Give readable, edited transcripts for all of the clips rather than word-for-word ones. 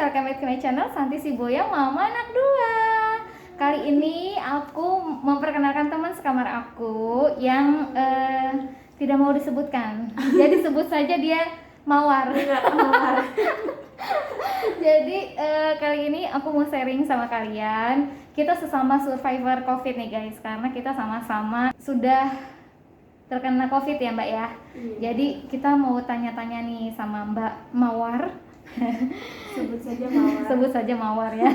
welcome back to my channel Santi si Boya Mama Anak 2. Kali ini aku memperkenalkan teman sekamar aku yang tidak mau disebutkan. Jadi sebut saja dia Mawar. Jadi kali ini aku mau sharing sama kalian. Kita sesama survivor COVID nih guys, karena kita sama-sama sudah terkena COVID ya Mbak ya. Jadi kita mau tanya-tanya nih sama Mbak Mawar. Sebut saja Mawar. Sebut saja Mawar ya.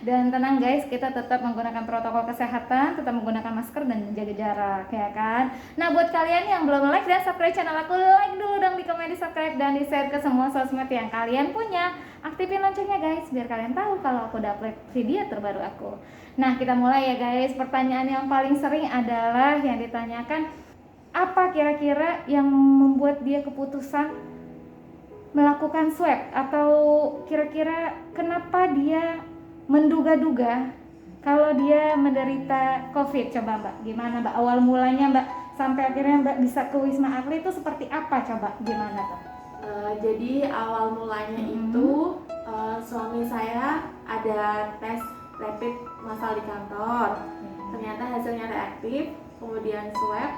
Dan tenang guys, kita tetap menggunakan protokol kesehatan, tetap menggunakan masker dan menjaga jarak ya kan. Nah buat kalian yang belum like dan subscribe channel aku, like dulu dong, di komen, di subscribe dan di share ke semua sosmed yang kalian punya. Aktifin loncengnya guys, biar kalian tahu kalau aku udah upload video terbaru aku. Nah kita mulai ya guys. Pertanyaan yang paling sering adalah yang ditanyakan, apa kira-kira yang membuat dia keputusan melakukan swab, atau kira-kira kenapa dia menduga-duga kalau dia menderita COVID? Coba Mbak, gimana Mbak awal mulanya Mbak sampai akhirnya Mbak bisa ke Wisma Atlet itu seperti apa? Coba gimana tuh? Jadi awal mulanya itu suami saya ada tes rapid massal di kantor. Ternyata hasilnya reaktif, kemudian swab.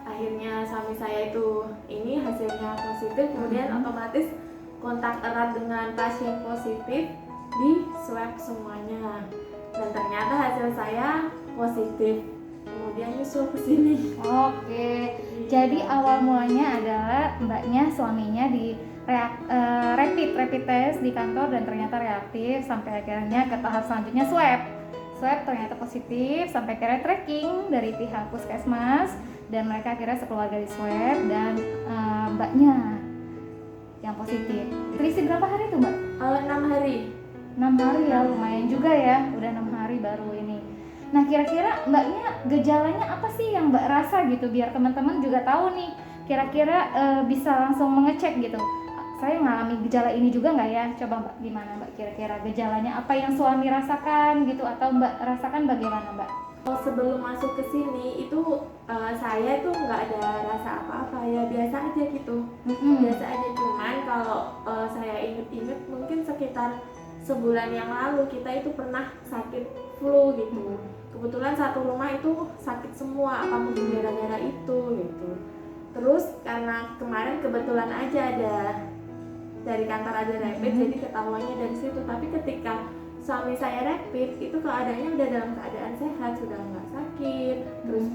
Akhirnya suami saya itu hasilnya positif, kemudian otomatis kontak erat dengan pasien positif di swab semuanya, dan ternyata hasil saya positif, kemudian nyusul ke sini. Oke, jadi awal mulanya adalah mbaknya suaminya di rapid test di kantor dan ternyata reaktif, sampai akhirnya ke tahap selanjutnya swab ternyata positif, sampai akhirnya tracking dari pihak puskesmas dan mereka akhirnya sekeluarga di swab dan mbaknya yang positif. Terisi berapa hari tuh Mbak? 6 hari. 6 hari ya, lumayan juga ya, udah 6 hari baru ini. Nah kira-kira mbaknya gejalanya apa sih yang mbak rasa gitu, biar teman-teman juga tahu nih, kira-kira bisa langsung mengecek gitu, saya ngalami gejala ini juga nggak ya? Coba Mbak, gimana Mbak, kira-kira gejalanya apa yang suami rasakan gitu, atau Mbak rasakan bagaimana Mbak? Sebelum masuk ke sini itu saya itu nggak ada rasa apa-apa, ya biasa aja gitu. Biasa aja, cuman kalau saya inget-inget mungkin sekitar sebulan yang lalu kita itu pernah sakit flu gitu. Kebetulan satu rumah itu sakit semua, apa mungkin gara-gara itu gitu. Terus karena kemarin kebetulan aja ada dari kantor ada rapid, jadi ketahuannya dari situ. Tapi ketika suami saya rapid itu keadaannya udah dalam keadaan sehat, sudah nggak sakit, terus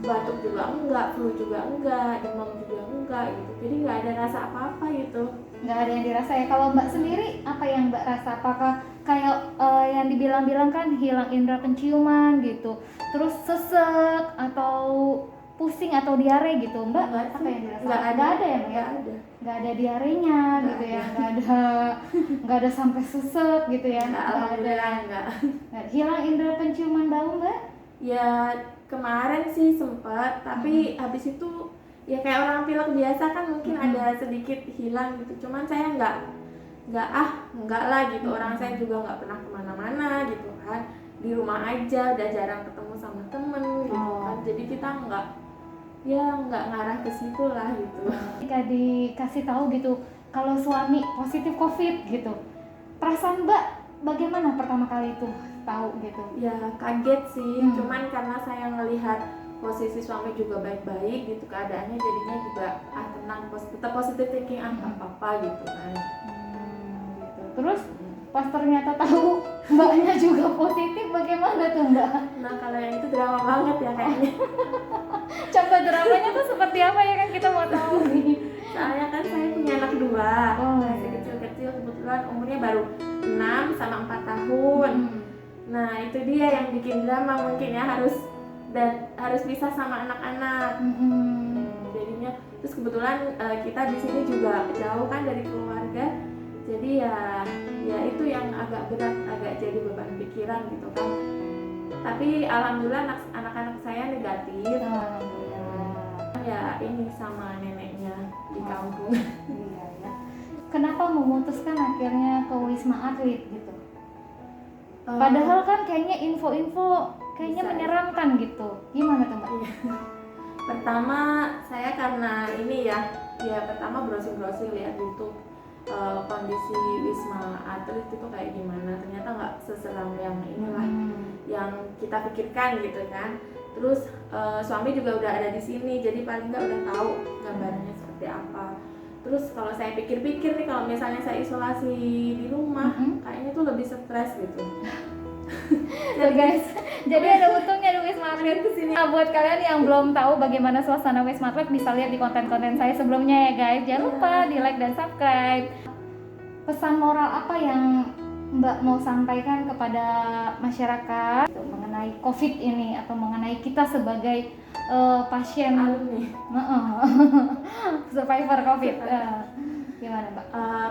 batuk juga enggak, flu juga enggak, demam juga enggak gitu. Jadi nggak ada rasa apa-apa gitu. Nggak ada yang dirasa ya. Kalau Mbak sendiri apa yang Mbak rasa? Apakah kayak yang dibilang-bilang kan hilang indera penciuman gitu, terus sesek atau pusing atau diare gitu Mbak? Apa yang dirasa? Nggak ada ya Mbak ya? Nggak ada diarenya gitu ya, nggak ada sampai sesek gitu ya, nggak ada. Hilang indera penciuman bau Mbak? Ya kemarin sih sempat, tapi habis itu ya kayak orang pilek biasa kan mungkin ada sedikit hilang gitu. Cuman saya enggak lah gitu. Orang saya juga nggak pernah kemana-mana gitu kan, di rumah aja, udah jarang ketemu sama temen gitu kan. Jadi kita nggak ngarah ke situ lah gitu. Jika dikasih tahu gitu kalau suami positif COVID gitu, perasaan Mbak bagaimana pertama kali itu tahu gitu? Ya kaget sih, cuman karena saya ngelihat posisi suami juga baik-baik gitu keadaannya, jadinya juga tenang, tetap positive thinking, nggak apa-apa gitu kan. Gitu. Terus pas ternyata tahu mbaknya juga positif, bagaimana tuh Mbak? Nah kalau yang itu drama banget ya kayaknya. Coba dramanya tuh seperti apa ya, kan kita mau tahu nih. Soalnya kan saya punya anak 2, masih kecil-kecil, kebetulan umurnya baru 6 sama 4 tahun. Nah itu dia yang bikin drama mungkin ya, harus bisa sama anak-anak. Jadinya terus kebetulan kita di sini juga jauh kan dari keluarga, jadi ya itu yang agak berat, agak jadi beban pikiran gitu kan. Tapi alhamdulillah anak-anak saya negatif. Ya ini sama neneknya di kampung. Iya ya. Kenapa memutuskan akhirnya ke Wisma Atlet gitu? Padahal kan kayaknya info-info kayaknya menyeramkan gitu. Gimana tuh Mbak? Pertama saya karena ini ya pertama browsing lihat YouTube. kondisi Wisma Atlet itu kayak gimana. Ternyata nggak seseram yang inilah yang kita pikirkan gitu kan. Terus suami juga udah ada di sini, jadi paling nggak udah tahu gambarnya seperti apa. Terus kalau saya pikir-pikir nih, kalau misalnya saya isolasi di rumah, kayaknya tuh lebih stres gitu. Tuh guys, jadi ada untungnya di Wisma Atlet kesini. Nah, buat kalian yang belum tahu bagaimana suasana Wisma Atlet, bisa lihat di konten-konten saya sebelumnya ya guys. Jangan lupa di like dan subscribe. Pesan moral apa yang Mbak mau sampaikan kepada masyarakat mengenai COVID ini, atau mengenai kita sebagai pasien Alumni. survivor COVID? Gimana Mbak?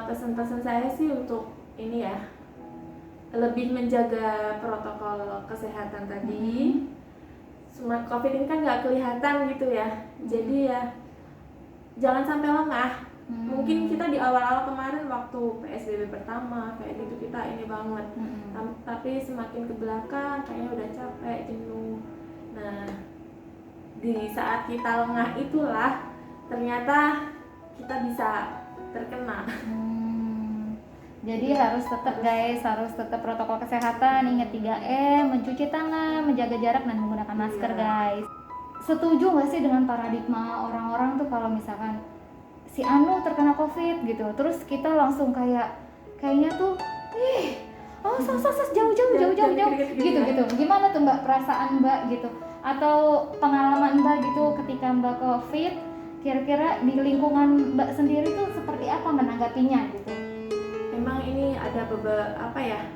Pesan-pesan saya sih untuk ini ya, lebih menjaga protokol kesehatan tadi. Semua COVID ini kan nggak kelihatan gitu ya, jadi ya jangan sampai lengah. Mungkin kita di awal-awal kemarin waktu PSBB pertama kayak gitu kita ini banget, tapi semakin ke belakang kayaknya udah capek, jenuh. Nah, di saat kita lengah itulah ternyata kita bisa terkena. Jadi harus tetap guys, harus tetap protokol kesehatan, ingat 3M, mencuci tangan, menjaga jarak, dan menggunakan masker guys. Setuju nggak sih dengan paradigma orang-orang tuh kalau misalkan si Anu terkena COVID gitu, terus kita langsung kayaknya tuh jauh gitu. Gimana tuh Mbak perasaan Mbak gitu, atau pengalaman Mbak gitu ketika Mbak COVID? Kira-kira di lingkungan Mbak sendiri tuh seperti apa menanggapinya gitu? Memang ini ada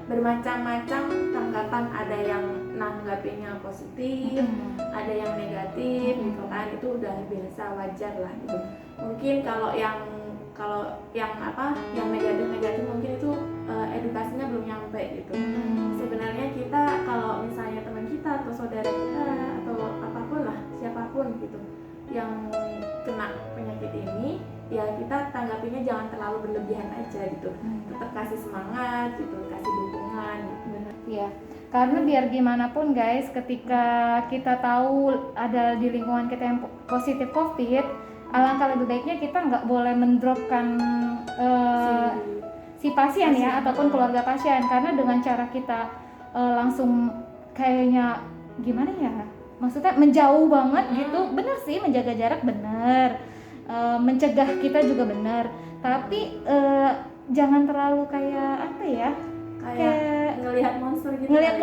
bermacam-macam tanggapan. Ada yang nanggapinya positif, ada yang negatif gitu kan. Itu udah biasa, wajar lah gitu. Mungkin kalau yang negatif mungkin itu edukasinya belum nyampe gitu. Sebenarnya kita kalau misalnya teman kita atau saudara kita atau apapun lah, siapapun gitu yang kena penyakit ini, ya kita tanggapinya jangan terlalu berlebihan aja gitu. Tetap kasih semangat gitu, kasih dukungan gitu. Iya, karena biar gimana pun guys, ketika kita tahu ada di lingkungan kita yang positif COVID, alangkah lebih baiknya kita nggak boleh mendropkan si pasien ya, ataupun keluarga pasien. Karena dengan cara kita langsung kayaknya gimana ya, maksudnya menjauh banget gitu, bener sih menjaga jarak bener, mencegah kita juga bener, tapi jangan terlalu kayak apa ya, kayak ngelihat monster gitu. Iya,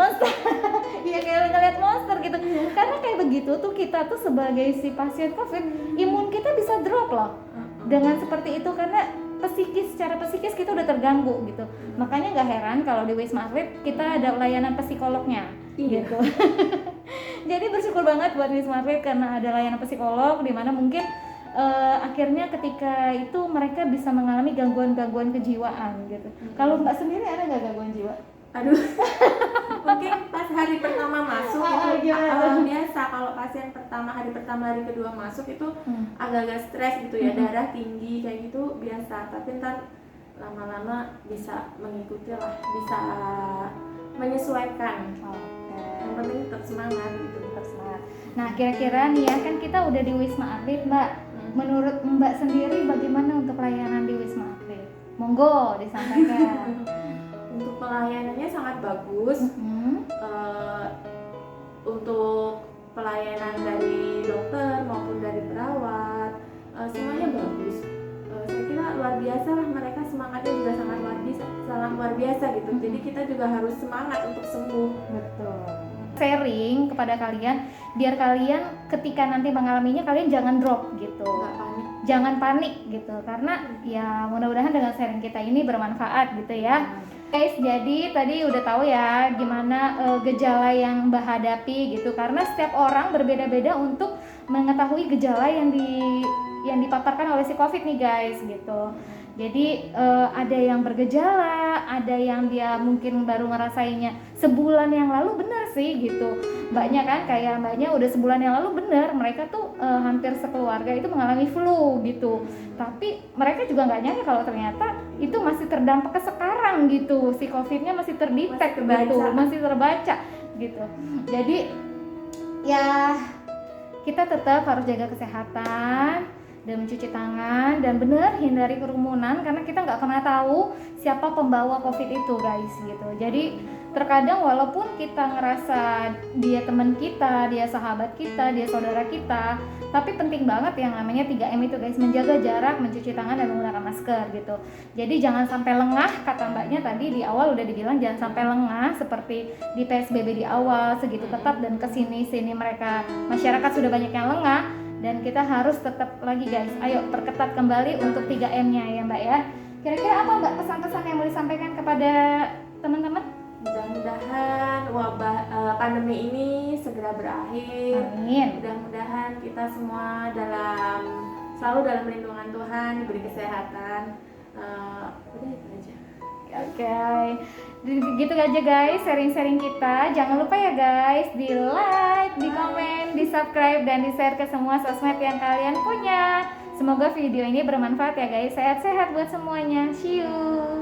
kayak ngelihat monster gitu. Karena kayak begitu tuh kita tuh sebagai si pasien COVID, imun kita bisa drop loh. Dengan seperti itu, karena secara psikis kita udah terganggu gitu. Makanya nggak heran kalau di Wisma Atlet kita ada layanan psikolognya gitu. Jadi bersyukur banget buat Wisma Atlet karena ada layanan psikolog, di mana mungkin akhirnya ketika itu mereka bisa mengalami gangguan-gangguan kejiwaan gitu. Kalau Mbak sendiri ada nggak gangguan jiwa? Aduh, mungkin pas hari pertama masuk itu biasa. Kalau pasien hari pertama hari kedua masuk itu agak-agak stres gitu ya, darah tinggi kayak gitu biasa. Tapi ntar lama-lama bisa mengikuti lah, bisa menyesuaikan. Yang penting tetap semangat gitu, tetap semangat. Nah, kira-kira nih ya, kan kita udah di Wisma Atlet Mbak. Menurut Mbak sendiri bagaimana untuk pelayanan di Wisma Atlet? Monggo disampaikan. Untuk pelayanannya sangat bagus. Untuk pelayanan dari dokter maupun dari perawat, semuanya bagus. Saya kira luar biasa lah, mereka semangatnya juga sangat luar biasa gitu. Jadi kita juga harus semangat untuk sembuh. Betul. Sharing kepada kalian biar kalian ketika nanti mengalaminya kalian jangan drop gitu. Jangan panik gitu, karena ya mudah-mudahan dengan sharing kita ini bermanfaat gitu ya. Guys, jadi tadi udah tahu ya gimana gejala yang Mbak hadapi gitu, karena setiap orang berbeda-beda untuk mengetahui gejala yang dipaparkan oleh si COVID nih guys gitu. Jadi ada yang bergejala, ada yang dia mungkin baru ngerasainnya sebulan yang lalu, bener sih gitu. Mbaknya kan kayak mbaknya udah sebulan yang lalu, bener, mereka tuh hampir sekeluarga itu mengalami flu gitu. Tapi mereka juga nggak nyangka kalau ternyata itu masih terdampak ke sekarang gitu. Si COVID-nya masih terdetek gitu, masih terbaca gitu. Jadi ya kita tetap harus jaga kesehatan. dan mencuci tangan, dan benar hindari kerumunan karena kita nggak pernah tahu siapa pembawa COVID itu guys gitu. Jadi terkadang walaupun kita ngerasa dia teman kita, dia sahabat kita, dia saudara kita, tapi penting banget yang namanya 3M itu guys, menjaga jarak, mencuci tangan dan menggunakan masker gitu. Jadi jangan sampai lengah, kata mbaknya tadi di awal udah dibilang jangan sampai lengah seperti di PSBB di awal segitu ketat dan kesini-sini mereka masyarakat sudah banyak yang lengah dan kita harus tetap lagi guys, ayo perketat kembali untuk 3M-nya ya mbak ya. Kira-kira apa mbak pesan-pesan yang mau disampaikan kepada teman-teman? Mudah-mudahan wabah pandemi ini segera berakhir. Amin. Mudah-mudahan kita semua selalu dalam perlindungan Tuhan, diberi kesehatan. Udah itu aja. Oke, gitu aja guys sharing-sharing kita. Jangan lupa ya guys, di like, di komen, di subscribe, dan di share ke semua sosmed yang kalian punya. Semoga video ini bermanfaat ya guys. Sehat-sehat buat semuanya. See you.